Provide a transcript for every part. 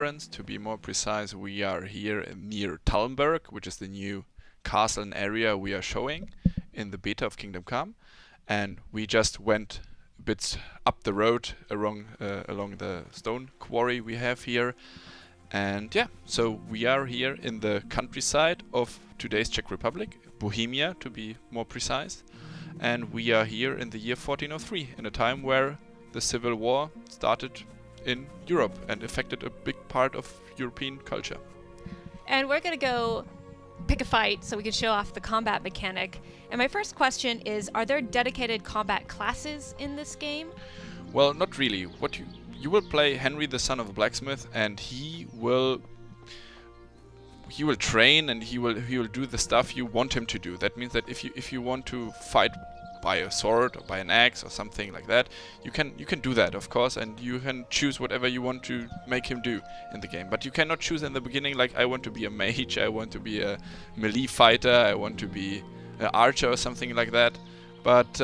To be more precise, we are here near Talmberg, which is the new castle and area we are showing in the beta of Kingdom Come. And we just went a bit up the road along the stone quarry we have here. And yeah, so we are here in the countryside of today's Czech Republic, Bohemia to be more precise. And we are here in the year 1403, in a time where the Civil War started in Europe and affected a big part of European culture. And we're going to go pick a fight so we can show off the combat mechanic. And my first question is, are there dedicated combat classes in this game? Well, not really. What you will play Henry, the son of a blacksmith, and he will train and he will do the stuff you want him to do. That means that if you want to fight by a sword or by an axe or something like that, you can do that, of course, and you can choose whatever you want to make him do in the game. But you cannot choose in the beginning, like, I want to be a mage, I want to be a melee fighter, I want to be an archer or something like that. But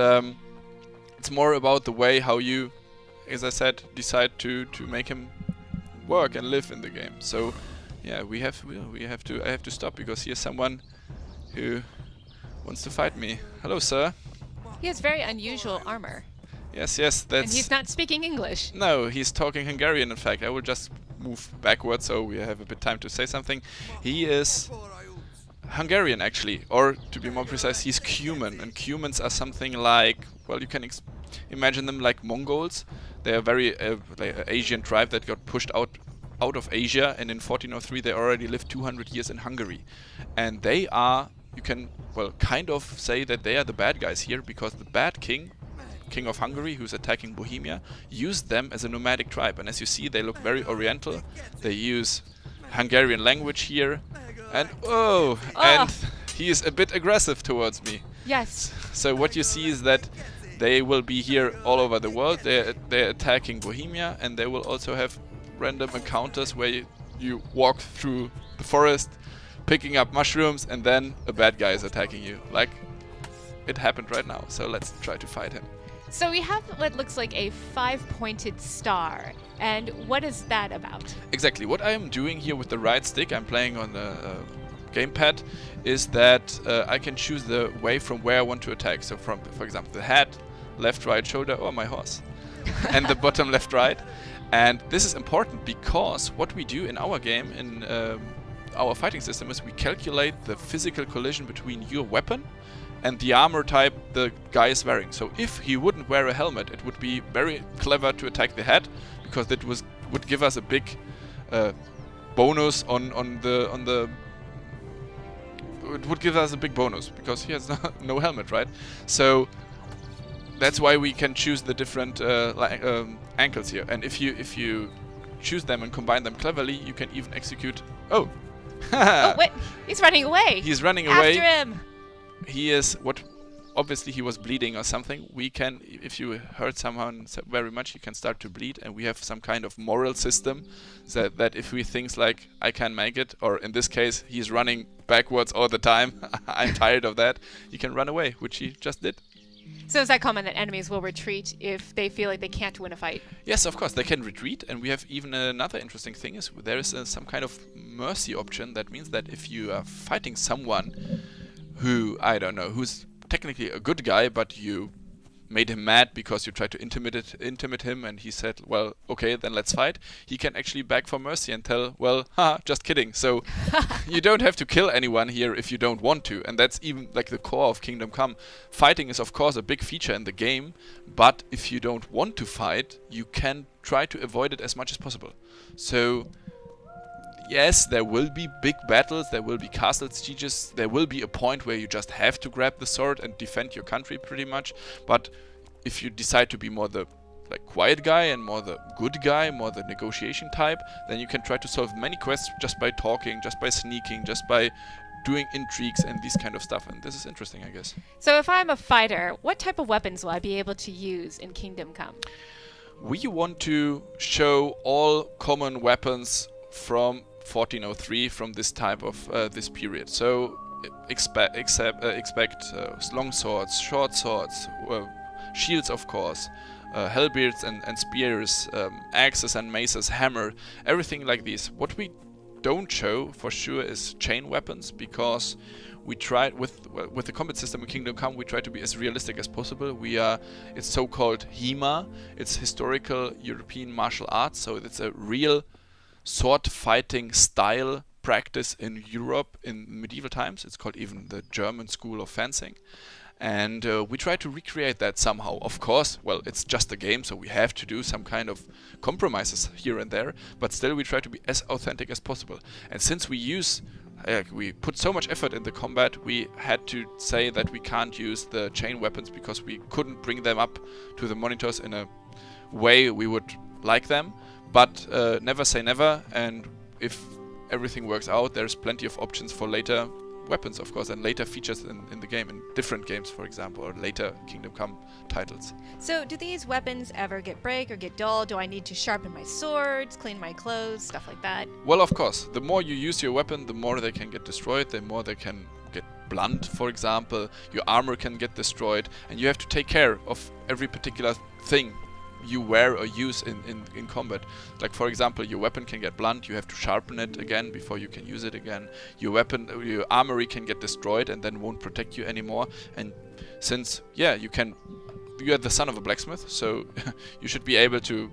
it's more about the way how you, as I said, decide to make him work and live in the game. So yeah, I have to stop because here's someone who wants to fight me. Hello, sir. He has very unusual armor. Yes, that's... And he's not speaking English. No, he's talking Hungarian, in fact. I will just move backwards so we have a bit time to say something. He is Hungarian, actually. Or, to be more precise, he's Cuman. And Cumans are something like... Well, you can imagine them like Mongols. They are very like an Asian tribe that got pushed out of Asia. And in 1403 they already lived 200 years in Hungary. And they are... You can, well, kind of say that they are the bad guys here, because the bad king of Hungary, who's attacking Bohemia, used them as a nomadic tribe. And as you see, they look very oriental. They use Hungarian language here. And, and he is a bit aggressive towards me. Yes. So what you see is that they will be here all over the world. They're attacking Bohemia, and they will also have random encounters where you walk through the forest, picking up mushrooms, and then a bad guy is attacking you, like it happened right now. So let's try to fight him. So we have what looks like a 5-pointed star, and what is that about? Exactly. What I am doing here with the right stick, I'm playing on the gamepad, is that I can choose the way from where I want to attack. So from, for example, the head, left, right, shoulder, or my horse, and the bottom, left, right. And this is important because what we do in our game, in our fighting system, is we calculate the physical collision between your weapon and the armor type the guy is wearing. So if he wouldn't wear a helmet, it would be very clever to attack the head, because that would give us a big bonus on the it would give us a big bonus because he has no helmet, right? So that's why we can choose the different ankles here. And if you choose them and combine them cleverly, you can even execute... Oh! Oh, wait! He's running away! He's running away. After him! He is... Obviously he was bleeding or something. We can... If you hurt someone very much, you can start to bleed. And we have some kind of moral system that if we think like, I can make it, or in this case, he's running backwards all the time, I'm tired of that, he can run away, which he just did. So is that common that enemies will retreat if they feel like they can't win a fight? Yes, of course, they can retreat, and we have even another interesting thing is there is some kind of mercy option. That means that if you are fighting someone who, I don't know, who's technically a good guy, but you made him mad because you tried to intimidate him, and he said, well, okay, then let's fight. He can actually beg for mercy and tell, well, just kidding. So you don't have to kill anyone here if you don't want to, and that's even like the core of Kingdom Come. Fighting is of course a big feature in the game, but if you don't want to fight, you can try to avoid it as much as possible. So yes, there will be big battles, there will be castle sieges, there will be a point where you just have to grab the sword and defend your country pretty much. But if you decide to be more the quiet guy and more the good guy, more the negotiation type, then you can try to solve many quests just by talking, just by sneaking, just by doing intrigues and this kind of stuff. And this is interesting, I guess. So if I'm a fighter, what type of weapons will I be able to use in Kingdom Come? We want to show all common weapons from 1403, from this type of this period. So expect long swords, short swords, shields, of course, halberds and spears, axes and maces, hammer, everything like these. What we don't show for sure is chain weapons, because we tried with the combat system in Kingdom Come, we try to be as realistic as possible. It's so-called HEMA, it's historical European martial arts, so it's a real sword fighting style practice in Europe in medieval times. It's called even the German school of fencing. And we try to recreate that somehow. Of course, well, it's just a game, so we have to do some kind of compromises here and there, but still we try to be as authentic as possible. And since we put so much effort in the combat, we had to say that we can't use the chain weapons because we couldn't bring them up to the monitors in a way we would like them. But never say never, and if everything works out, there's plenty of options for later weapons, of course, and later features in the game, in different games, for example, or later Kingdom Come titles. So do these weapons ever break or get dull? Do I need to sharpen my swords, clean my clothes, stuff like that? Well, of course, the more you use your weapon, the more they can get destroyed, the more they can get blunt, for example. Your armor can get destroyed, and you have to take care of every particular thing you wear or use in combat. Like, for example, your weapon can get blunt, you have to sharpen it again before you can use it again. Your armory can get destroyed and then won't protect you anymore. And since, yeah, you are the son of a blacksmith, so you should be able to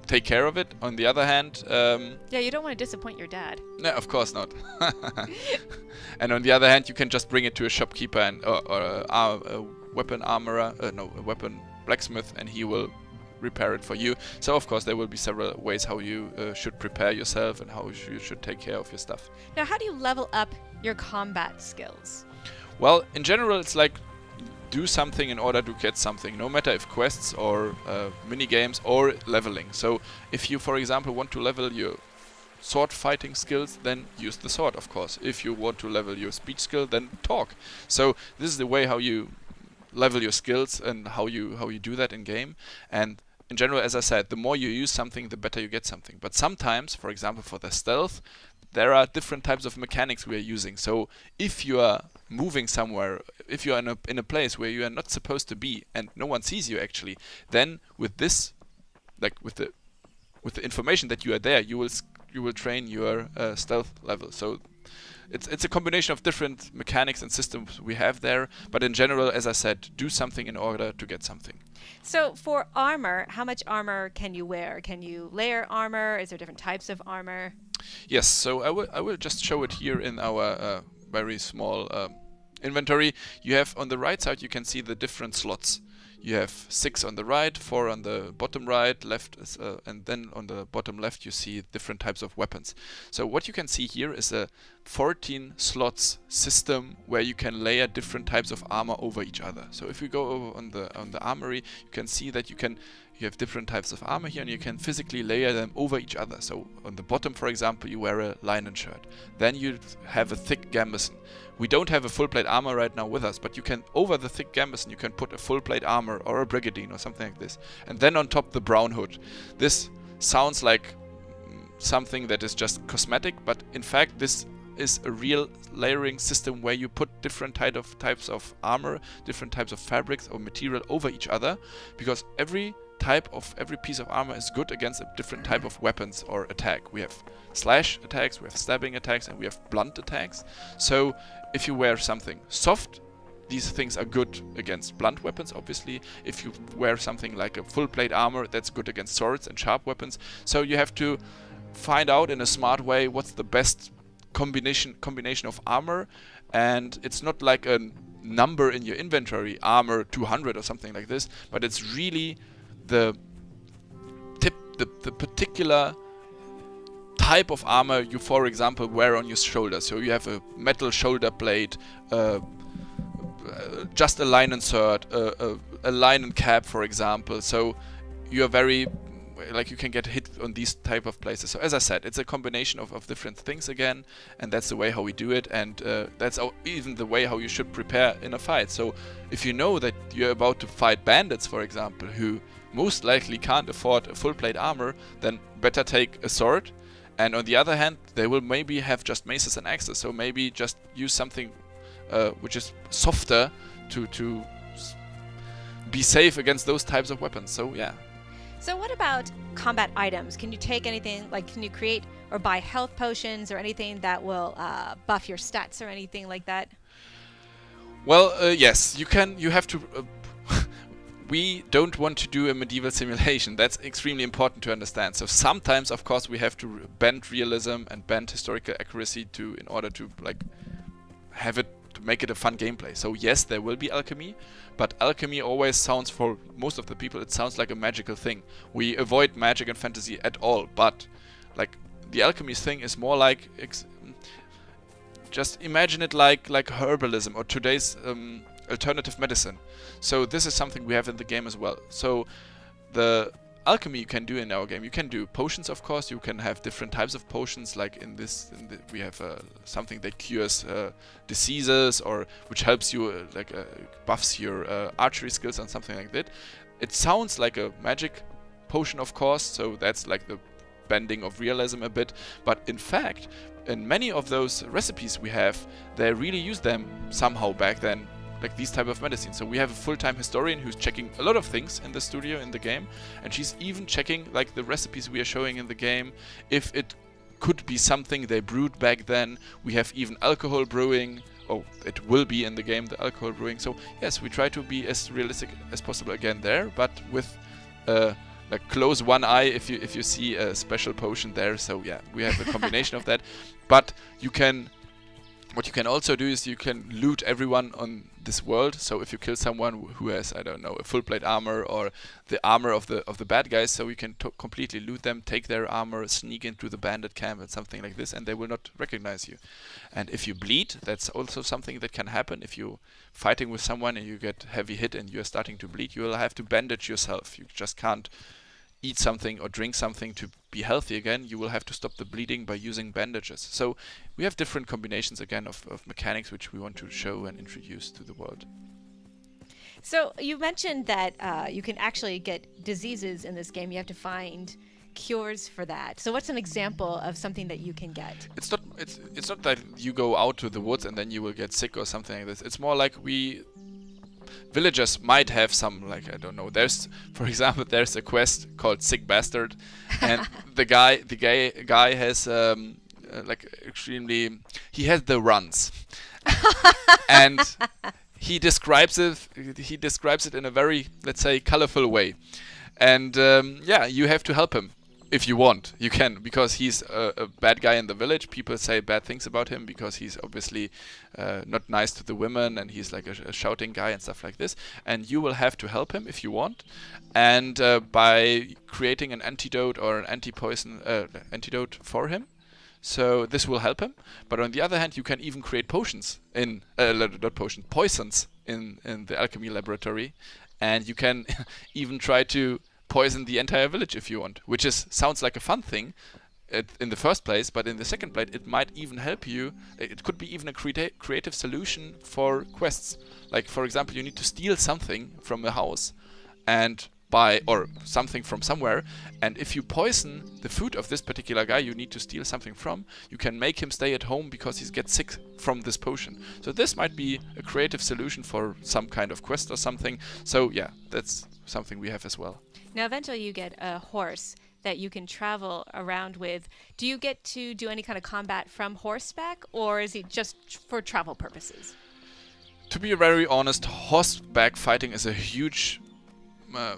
take care of it. On the other hand, yeah, you don't want to disappoint your dad. No, of course not. And on the other hand, you can just bring it to a shopkeeper and or a weapon armorer, a weapon blacksmith, and he will repair it for you. So of course there will be several ways how you should prepare yourself and how you should take care of your stuff. Now, how do you level up your combat skills? Well, in general, it's like do something in order to get something, no matter if quests or mini games or leveling. So if you, for example, want to level your sword fighting skills, then use the sword, of course. If you want to level your speech skill, then talk. So this is the way how you level your skills and how you do that in game. And in general, as I said, the more you use something, the better you get something. But sometimes, for example, for the stealth, there are different types of mechanics we are using. So if you are moving somewhere, if you are in a place where you are not supposed to be and no one sees you actually, then with this, like with the information that you are there, you will train your stealth level. So it's a combination of different mechanics and systems we have there. But in general, as I said, do something in order to get something. So for armor, how much armor can you wear? Can you layer armor? Is there different types of armor? Yes, so I will just show it here in our very small inventory. You have on the right side, you can see the different slots. You have 6 on the right, 4 on the bottom right, left, and then on the bottom left you see different types of weapons. So what you can see here is a 14 slots system where you can layer different types of armor over each other. So if we go over on the armory, you can see that you have different types of armor here, and you can physically layer them over each other. So on the bottom, for example, you wear a linen shirt. Then you have a thick gambeson. We don't have a full plate armor right now with us, but you can, over the thick gambeson, you can put a full plate armor or a brigandine or something like this. And then on top the brown hood. This sounds like something that is just cosmetic, but in fact this is a real layering system where you put different types of armor, different types of fabrics or material over each other, because every piece of armor is good against a different type of weapons or attack. We have slash attacks, we have stabbing attacks, and we have blunt attacks. So if you wear something soft, these things are good against blunt weapons, obviously. If you wear something like a full plate armor, that's good against swords and sharp weapons. So you have to find out in a smart way what's the best combination of armor, and it's not like a number in your inventory, armor 200 or something like this, but it's really the particular type of armor you, for example, wear on your shoulder. So you have a metal shoulder plate, just a linen shirt, a linen cap, for example. So you are very, like, you can get hit on these type of places. So as I said, it's a combination of different things again, and that's the way how we do it, and that's even the way how you should prepare in a fight. So if you know that you're about to fight bandits, for example, who most likely can't afford a full plate armor, then better take a sword. And on the other hand, they will maybe have just maces and axes, so maybe just use something which is softer to be safe against those types of weapons. So yeah. So what about combat items? Can you take anything, like can you create or buy health potions or anything that will buff your stats or anything like that? Well, yes, you can. You have to. We don't want to do a medieval simulation. That's extremely important to understand. So sometimes, of course, we have to bend realism and bend historical accuracy in order to like have it to make it a fun gameplay. So yes, there will be alchemy, but alchemy always sounds, for most of the people, it sounds like a magical thing. We avoid magic and fantasy at all, but like the alchemy thing is more like just imagine it like herbalism or today's alternative medicine. So this is something we have in the game as well. So the alchemy you can do in our game, you can do potions, of course. You can have different types of potions, like we have something that cures diseases, or which helps you buffs your archery skills and something like that. It sounds like a magic potion, of course, so that's like the bending of realism a bit, but in fact in many of those recipes we have, they really use them somehow back then, like these type of medicines. So we have a full-time historian who's checking a lot of things in the studio, in the game, and she's even checking like the recipes we are showing in the game, if it could be something they brewed back then. We have even alcohol brewing. Oh, it will be in the game, the alcohol brewing. So yes, we try to be as realistic as possible again there, but with like close one eye if you see a special potion there. So yeah, we have a combination of that. But what you can also do is you can loot everyone on this world. So if you kill someone who has, I don't know, a full plate armor or the armor of the bad guys, so you can completely loot them, take their armor, sneak into the bandit camp and something like this, and they will not recognize you. And if you bleed, that's also something that can happen. If you're fighting with someone and you get heavy hit and you're starting to bleed, you will have to bandage yourself. You just can't eat something or drink something to be healthy again. You will have to stop the bleeding by using bandages. So we have different combinations again of mechanics which we want to show and introduce to the world. So you mentioned that you can actually get diseases in this game. You have to find cures for that. So what's an example of something that you can get? It's not that you go out to the woods and then you will get sick or something like this. It's more like villagers might have some, like, I don't know, for example, there's a quest called Sick Bastard, and the guy has he has the runs. And he describes it in a very, let's say, colorful way. And you have to help him. If you want, you can, because he's a bad guy in the village. People say bad things about him because he's obviously not nice to the women, and he's like a shouting guy and stuff like this. And you will have to help him if you want, and by creating an antidote or an anti-poison antidote for him. So this will help him. But on the other hand, you can even create potions poisons in the alchemy laboratory, and you can even try to poison the entire village if you want, which sounds like a fun thing in the first place, but in the second place it might even help you. It could be even a creative solution for quests. Like, for example, you need to steal something from a house or something from somewhere, and if you poison the food of this particular guy you need to steal something from, you can make him stay at home because he gets sick from this potion. So this might be a creative solution for some kind of quest or something. So yeah, that's something we have as well. Now, eventually you get a horse that you can travel around with. Do you get to do any kind of combat from horseback, or is it just for travel purposes? To be very honest, horseback fighting is a huge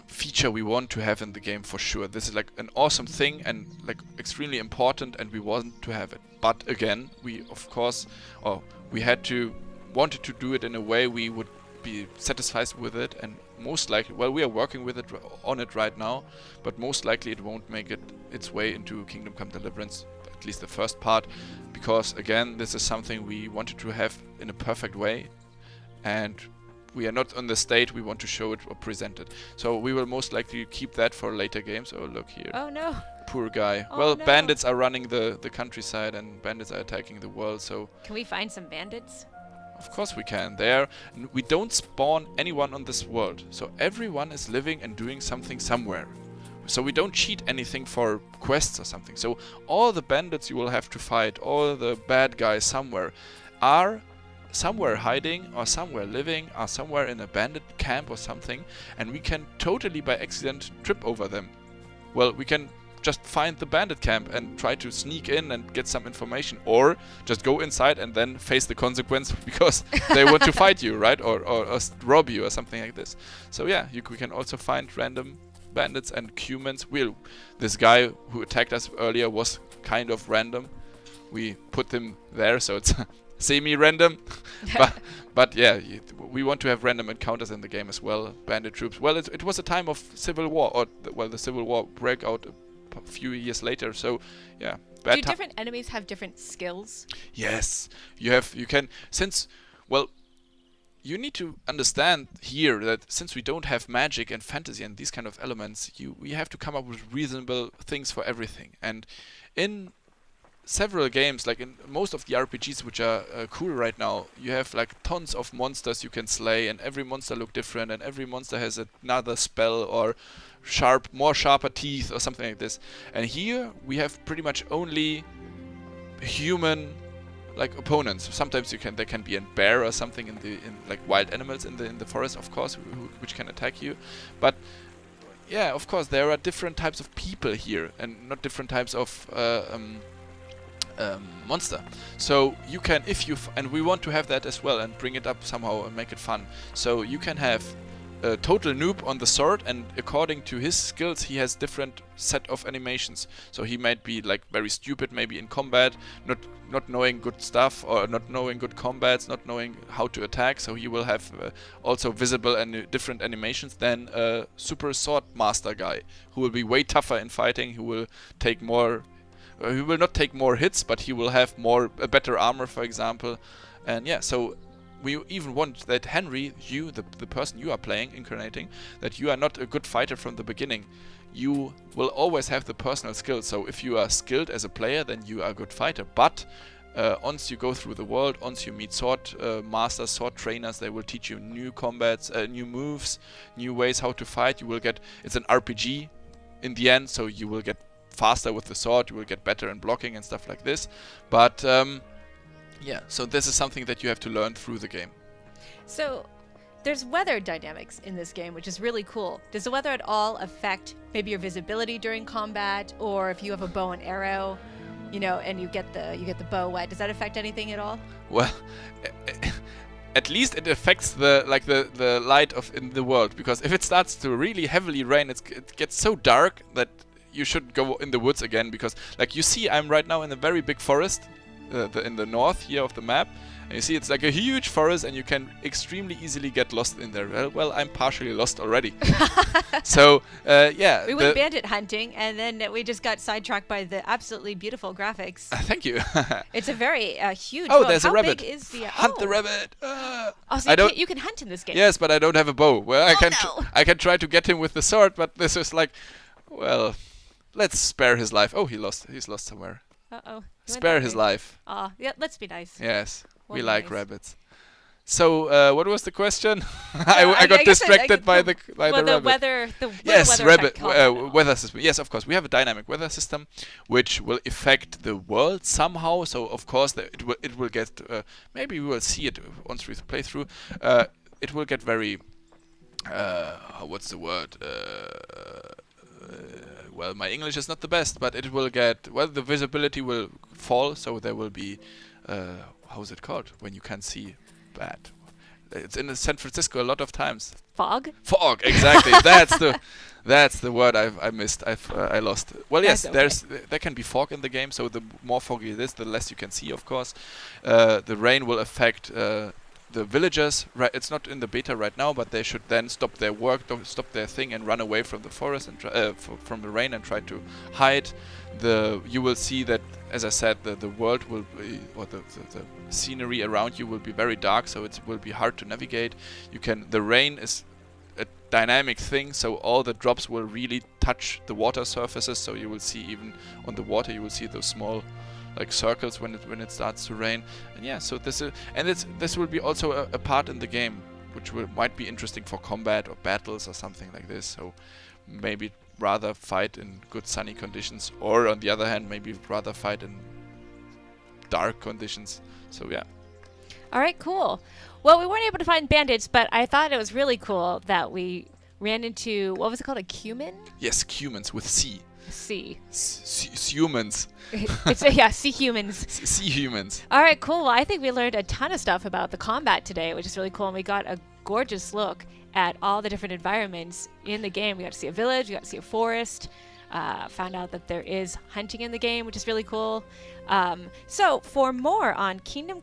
feature we want to have in the game for sure. This is like an awesome thing and like extremely important, and we want to have it. But again, we wanted to do it in a way we would be satisfied with it, and most likely, well, we are working on it right now, but most likely it won't make its way into Kingdom Come Deliverance, at least the first part, because again, this is something we wanted to have in a perfect way, and we are not on the state we want to show it or present it. So we will most likely keep that for later games. Oh, look here. Oh no. Poor guy. Oh, well, no. Bandits are running the countryside, and bandits are attacking the world, so... Can we find some bandits? Of course we can. We don't spawn anyone on this world, so everyone is living and doing something somewhere. So we don't cheat anything for quests or something. So all the bandits you will have to fight, all the bad guys somewhere, are somewhere hiding or somewhere living or somewhere in a bandit camp or something, and we can totally by accident trip over them well, we can just find the bandit camp and try to sneak in and get some information, or just go inside and then face the consequence because they want to fight you, right? Or rob you or something like this. So yeah, we can also find random bandits and humans. This guy who attacked us earlier was kind of random. We put him there, so it's semi-random. but yeah, we want to have random encounters in the game as well. Bandit troops. Well, it was a time of civil war, or the civil war broke out a few years later. So yeah. Do different enemies have different skills? Yes, you can. You need to understand here that since we don't have magic and fantasy and these kind of elements, we have to come up with reasonable things for everything. And in several games, like in most of the RPGs which are cool right now, you have like tons of monsters you can slay, and every monster look different, and every monster has another spell or more sharper teeth or something like this. And here we have pretty much only human like opponents. Sometimes there can be a bear or something in like wild animals in the forest, of course, which can attack you. But yeah, of course there are different types of people here, and not different types of monster. So you can, and we want to have that as well and bring it up somehow and make it fun. So you can have a total noob on the sword, and according to his skills he has different set of animations. So he might be like very stupid maybe in combat, not knowing good stuff, or not knowing good combats, not knowing how to attack. So he will have also visible and different animations than a super sword master guy, who will be way tougher in fighting, who will take more. He will not take more hits, but he will have a better armor, for example. And yeah, so we even want that Henry, the person you are playing, incarnating, that you are not a good fighter from the beginning. You will always have the personal skills. So if you are skilled as a player, then you are a good fighter. But once you go through the world, once you meet sword masters, sword trainers, they will teach you new combats, new moves, new ways how to fight. It's an RPG in the end, so you will get faster with the sword, you will get better in blocking and stuff like this. But yeah, so this is something that you have to learn through the game. So there's weather dynamics in this game, which is really cool. Does the weather at all affect maybe your visibility during combat, or if you have a bow and arrow, and you get the bow wet, does that affect anything at all? Well, at least it affects the light in the world, because if it starts to really heavily rain, it gets so dark that you should go in the woods again, because like you see, I'm right now in a very big forest in the north here of the map, and you see it's like a huge forest, and you can extremely easily get lost in there. Well, I'm partially lost already. So yeah, we went bandit hunting, and then we just got sidetracked by the absolutely beautiful graphics. Thank you. It's a very huge bow. There's a rabbit. How big is the hunt the rabbit. So you can hunt in this game. Yes, but I don't have a bow. Well, I can try to get him with the sword, but this is like, well, let's spare his life. Oh, he's lost somewhere. Uh-oh. Spare his life. Yeah, let's be nice. Yes, we like rabbits. So, what was the question? I got guess distracted by the rabbit. Weather weather system. Yes, of course. We have a dynamic weather system which will affect the world somehow. So, of course, it will get. Maybe we will see it once we play through. It will get very. What's the word? Well, my English is not the best, but it will get. Well, the visibility will fall, so there will be. How is it called when you can see bad? It's in San Francisco a lot of times. Fog. Fog, exactly. That's the word I missed. I lost. Well, yes, okay. there can be fog in the game, so the more foggy it is, the less you can see, of course. The rain will affect. The villagers, it's not in the beta right now, but they should then stop their work, stop their thing, and run away from the forest and from the rain and try to hide. You will see that, as I said, the world will be, or the scenery around you will be very dark, so it will be hard to navigate. The rain is a dynamic thing, so all the drops will really touch the water surfaces. So you will see, even on the water, you will see those small like circles when it starts to rain. And yeah, so this will be also a part in the game which might be interesting for combat or battles or something like this. So maybe rather fight in good sunny conditions, or on the other hand, maybe rather fight in dark conditions. So yeah. All right, cool. Well, we weren't able to find bandits, but I thought it was really cool that we ran into, what was it called, a cumin? Yes, humans with C. C. Humans. Yeah, sea humans. Sea humans. All right, cool. Well, I think we learned a ton of stuff about the combat today, which is really cool. And we got a gorgeous look at all the different environments in the game. We got to see a village, we got to see a forest, found out that there is hunting in the game, which is really cool. So for more on Kingdom